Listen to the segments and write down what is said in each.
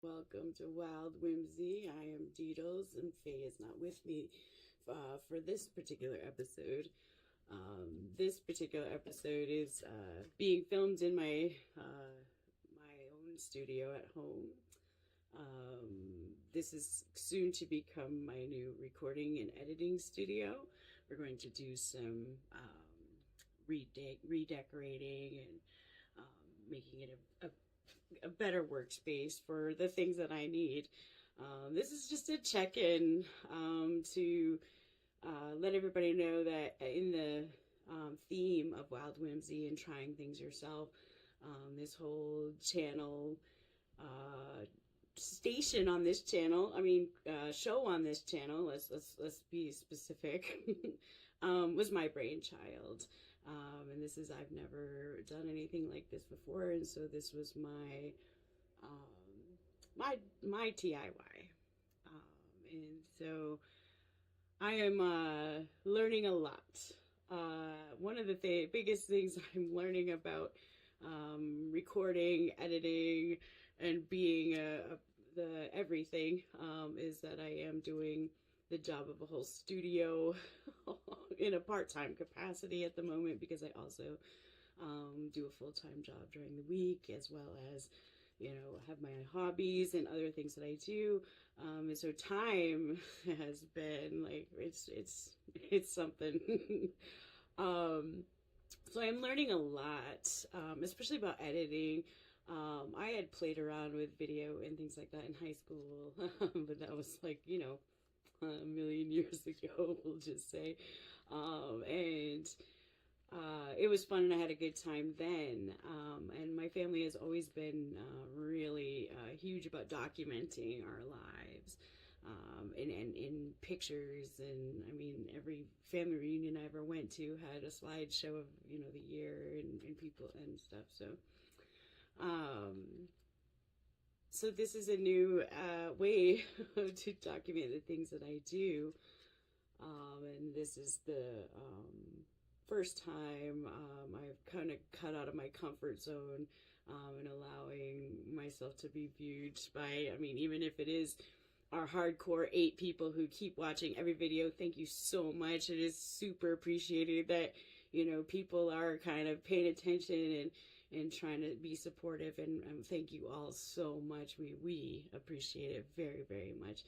welcome to Wild Whimsy. I am Deedles, and Faye is not with me for this particular episode. This particular episode is being filmed in my own studio at home. This is soon to become my new recording and editing studio. We're going to do some redecorating and making it a better workspace for the things that I need. This is just a check-in to let everybody know that in the theme of Wild Whimsy and trying things yourself, this whole channel, station on this channel, show on this channel, let's be specific, was my brainchild. And this is, I've never done anything like this before, and so this was my my DIY. And so I am learning a lot. One of the biggest things I'm learning about recording, editing, and being the everything is that I am doing the job of a whole studio in a part-time capacity at the moment, because I also do a full-time job during the week, as well as, have my hobbies and other things that I do. And so time has been like, it's something. So I'm learning a lot, especially about editing. I had played around with video and things like that in high school, but that was like, a million years ago, we'll just say. And it was fun, and I had a good time then. And my family has always been really huge about documenting our lives, and in pictures. And every family reunion I ever went to had a slideshow of the year and people and stuff. So this is a new way to document the things that I do, and this is the first time I've kind of cut out of my comfort zone and allowing myself to be viewed by, even if it is our hardcore 8 people who keep watching every video. Thank you so much. It is super appreciated that people are kind of paying attention and trying to be supportive, and thank you all so much. We appreciate it very, very much.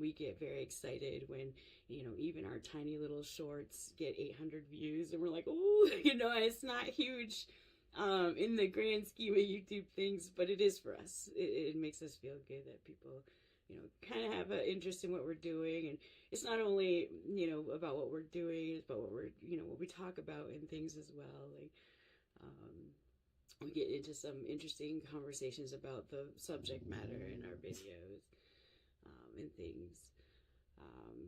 We get very excited when, even our tiny little shorts get 800 views, and we're like, oh, it's not huge in the grand scheme of YouTube things, but it is for us. It makes us feel good that people, kind of have an interest in what we're doing. And it's not only, about what we're doing, it's about what we're, what we talk about and things as well. Like, we get into some interesting conversations about the subject matter in our videos and things.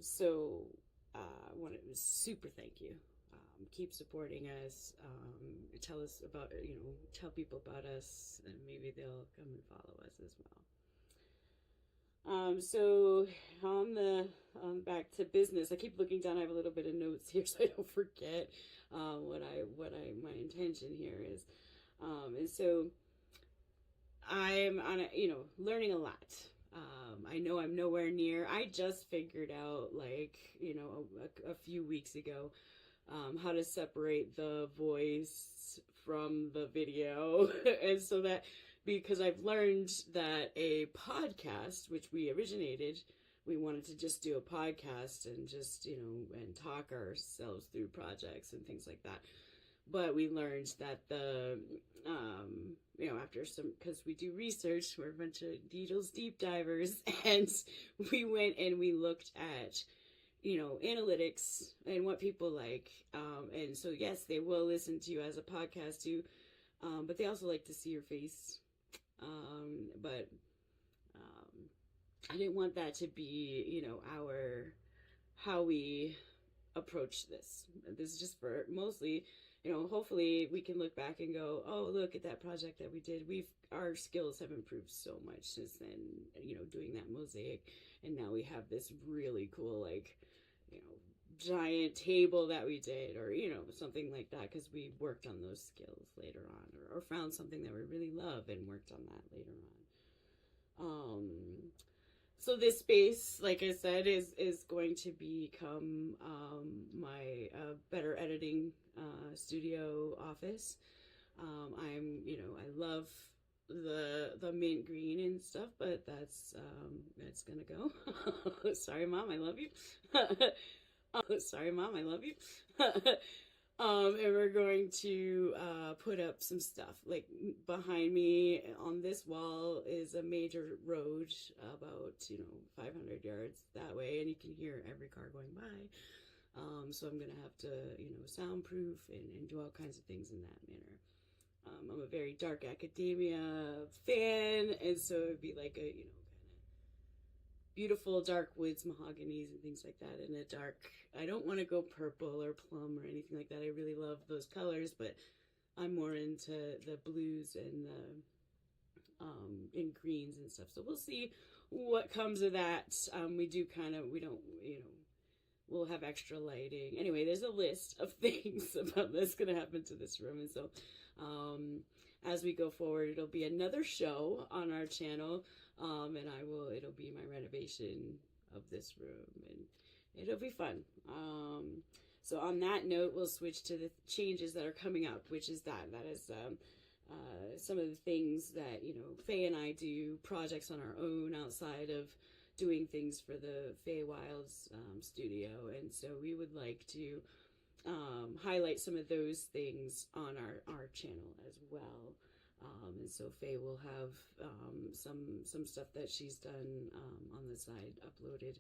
So I want to super thank you. Keep supporting us. Tell us about, tell people about us, and maybe they'll come and follow us as well. So on the back to business, I keep looking down. I have a little bit of notes here so I don't forget what my intention here is. And so I'm on learning a lot. I know I'm nowhere near. I just figured out, like, a few weeks ago, how to separate the voice from the video. And so that, because I've learned that a podcast, which we originated, we wanted to just do a podcast and just, and talk ourselves through projects and things like that. But we learned that the, after some, because we do research, we're a bunch of Deedles deep divers, and we went and we looked at, analytics and what people like. And so, yes, they will listen to you as a podcast too, but they also like to see your face. But I didn't want that to be, how we approach this. This is just for mostly, hopefully we can look back and go, oh, look at that project that we did. Our skills have improved so much since then, doing that mosaic. And now we have this really cool, like, giant table that we did, or, something like that, because we worked on those skills later on, or found something that we really love and worked on that later Um, so this space, like I said, is going to become my better editing studio office. I love the mint green and stuff, but that's gonna go. Sorry, Mom, I love you. Sorry, Mom, I love you. And we're going to put up some stuff. Like behind me on this wall is a major road about 500 yards that way, and you can hear every car going by. So I'm gonna have to soundproof and do all kinds of things in that manner. I'm a very dark academia fan, and so it'd be like a kind of beautiful dark woods mahoganies and things like that in a dark. I don't want to go purple or plum or anything like that. I really love those colors, but I'm more into the blues and the in greens and stuff. So we'll see what comes of that. We don't we'll have extra lighting. Anyway, there's a list of things about that's going to happen to this room, and so as we go forward, it'll be another show on our channel, and it'll be my renovation of this room, and it'll be fun. So on that note, we'll switch to the changes that are coming up, which is that is some of the things that Faye and I do, projects on our own outside of doing things for the Faye Wilds studio, and so we would like to highlight some of those things on our channel as well. And so Faye will have some stuff that she's done on the side uploaded,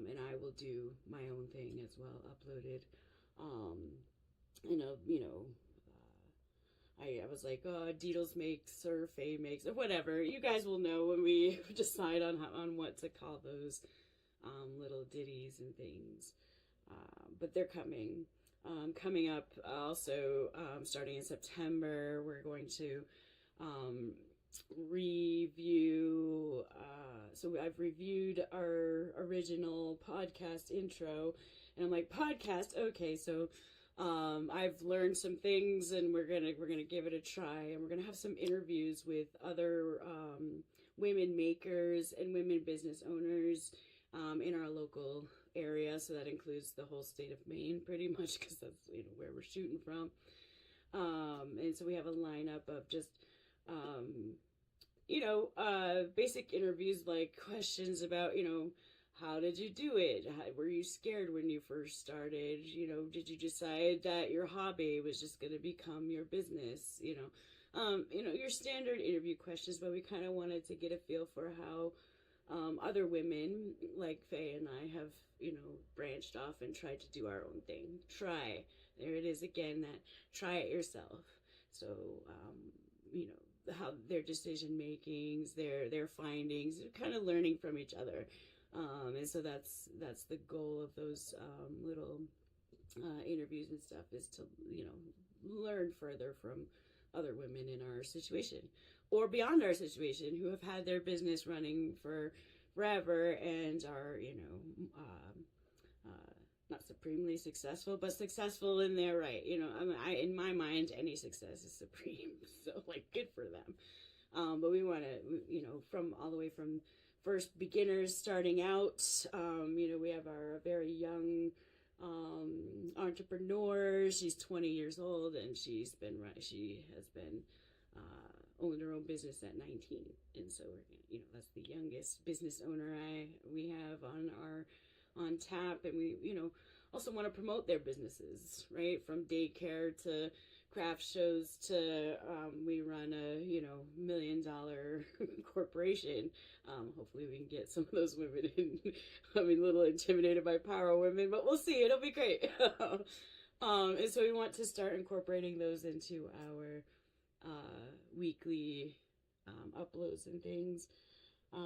and I will do my own thing as well uploaded. I was like, oh, Deedles makes or Faye makes or whatever. You guys will know when we decide on what to call those little ditties and things. But they're coming. Coming up also, starting in September, we're going to review. So I've reviewed our original podcast intro, and I'm like, podcast, okay, so I've learned some things, and we're gonna give it a try, and we're gonna have some interviews with other women makers and women business owners in our local area. So that includes the whole state of Maine, pretty much, because that's where we're shooting from. And so we have a lineup of just basic interviews, like questions about how did you do it? Were you scared when you first started? Did you decide that your hobby was just going to become your business? Your standard interview questions, but we kind of wanted to get a feel for how other women like Faye and I have, branched off and tried to do our own thing. Try. There it is again, that try it yourself. So, how their decision makings, their findings, kind of learning from each other. And so that's the goal of those little interviews and stuff, is to learn further from other women in our situation or beyond our situation who have had their business running for forever and are not supremely successful, but successful in their right. In my mind, any success is supreme. So good for them. But we want to from all the way from first beginners starting out. We have our very young entrepreneur. She's 20 years old, and she has been owned her own business at 19, and so that's the youngest business owner we have on tap. And we also want to promote their businesses, right, from daycare to craft shows to we run a $1 million corporation. Hopefully we can get some of those women in. I'm a little intimidated by power women, but we'll see. It'll be great. And so we want to start incorporating those into our weekly uploads and things. We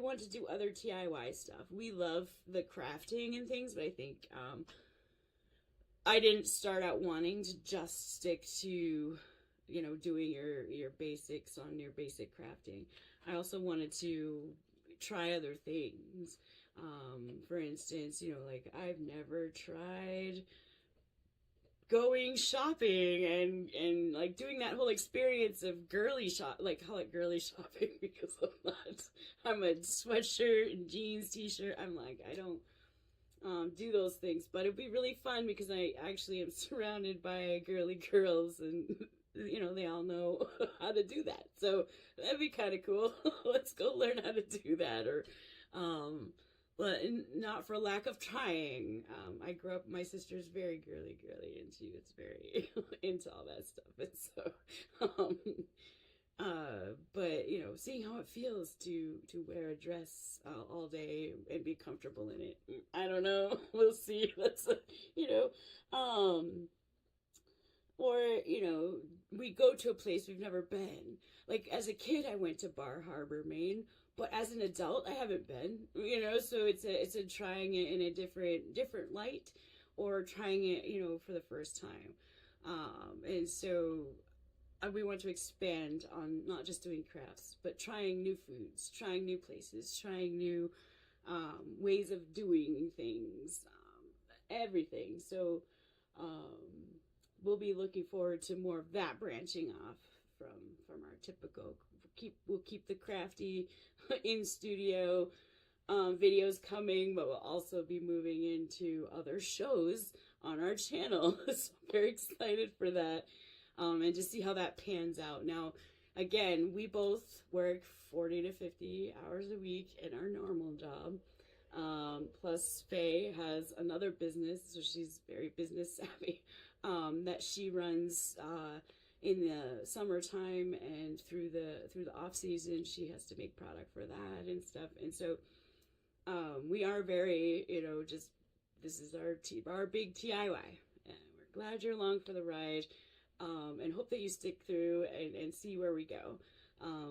want to do other DIY stuff. We love the crafting and things, but I think I didn't start out wanting to just stick to doing your basics on your basic crafting. I also wanted to try other things. For instance, I've never tried going shopping and like doing that whole experience of girly shop, like call it girly shopping because I'm a sweatshirt and jeans t-shirt. I'm like, I don't do those things, but it'd be really fun because I actually am surrounded by girly girls, and you know they all know how to do that. So that'd be kind of cool. Let's go learn how to do that, or but not for lack of trying. I grew up. My sister's very girly, and she was very into all that stuff, and so but you know, seeing how it feels to wear a dress all day and be comfortable in it, I don't know. We'll see. That's you know, or you know, we go to a place we've never been. Like as a kid, I went to Bar Harbor, Maine, but as an adult, I haven't been. You know, so it's a trying it in a different light, or trying it, you know, for the first time. And so we want to expand on not just doing crafts, but trying new foods, trying new places, trying new ways of doing things, everything. So um, we'll be looking forward to more of that branching off from our typical. We'll keep the crafty in studio videos coming, but we'll also be moving into other shows on our channel. So I'm very excited for that, and to see how that pans out. Now, again, we both work 40 to 50 hours a week in our normal job. Plus, Faye has another business, so she's very business savvy, that she runs in the summertime, and through the off season, she has to make product for that and stuff. And so we are very, you know, just this is our big DIY, and we're glad you're along for the ride, and hope that you stick through and see where we go.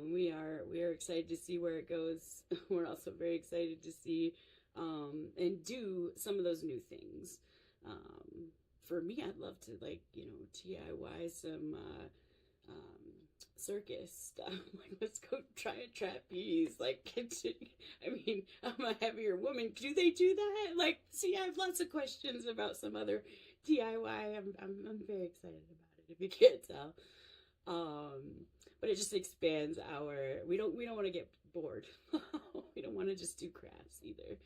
We are excited to see where it goes. We're also very excited to see and do some of those new things. For me, I'd love to, like, you know, DIY some circus stuff. Like, let's go try a trapeze. Like, I mean, I'm a heavier woman. Do they do that? Like, see, I have lots of questions about some other DIY. I'm very excited about it, if you can't tell. But it just expands our. We don't want to get bored. We don't want to just do crafts either.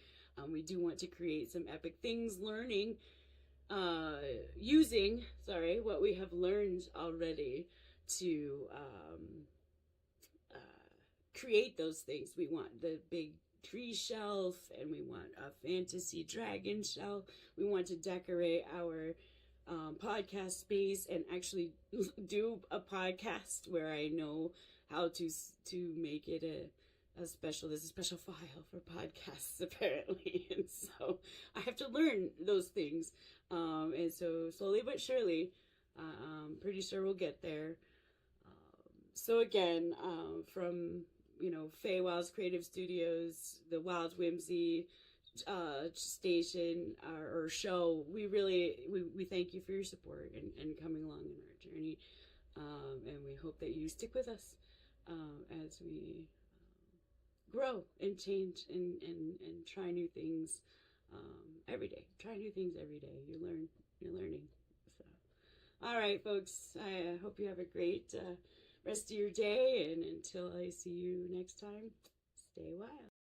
We do want to create some epic things, learning, using, what we have learned already to create those things. We want the big tree shelf, and we want a fantasy dragon shelf. We want to decorate our podcast space and actually do a podcast where I know how to make it there's a special file for podcasts apparently, and so I have to learn those things, and so slowly but surely, I'm pretty sure we'll get there. So again, from, you know, Faye Wild's Creative Studios, the Wild Whimsy station, or show, we thank you for your support and coming along in our journey, and we hope that you stick with us as we grow and change and try new things every day. Try new things every day. You're learning. So, all right, folks. I hope you have a great rest of your day, and until I see you next time, stay wild.